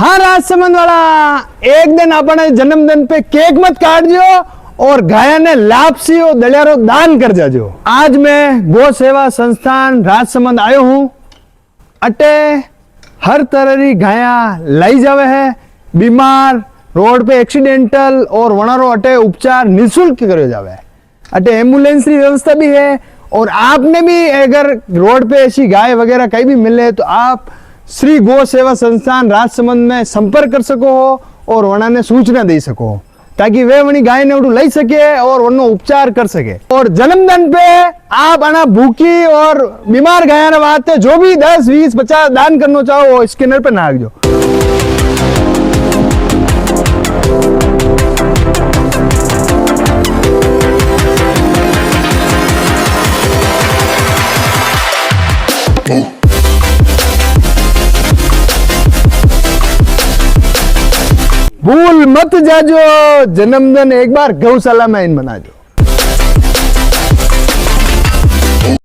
हाँ राजसमंद वाला, एक दिन अपने जन्मदिन पे केक मत काटजो और गाया ने लापसी और दलियारो दान कर जाजो। आज मैं गो सेवा संस्थान राजसमंद आयो हूँ। अटे हर तरह की गाया लाई जावे है, बीमार रोड पे एक्सीडेंटल और वनारो अटे उपचार निःशुल्क करो जावे। अटे एम्बुलेंस की व्यवस्था भी है और आपने भी अगर रोड पे ऐसी गाय वगैरह कहीं भी मिले तो आप श्री गो सेवा संस्थान राजसमंद में संपर्क कर सको हो और वना ने सूचना दे सको हो ताकि वे वनी गाय ने लई सके और वनो उपचार कर सके। और जन्मदिन पे आप आना भूखी और बीमार गाय ने वास्ते जो भी 10, 20, 50 दान करना चाहो वो स्कैनर पे नाख दो। भूल मत जाजो, जन्मदिन एक बार गौशाला में इन मनाजो।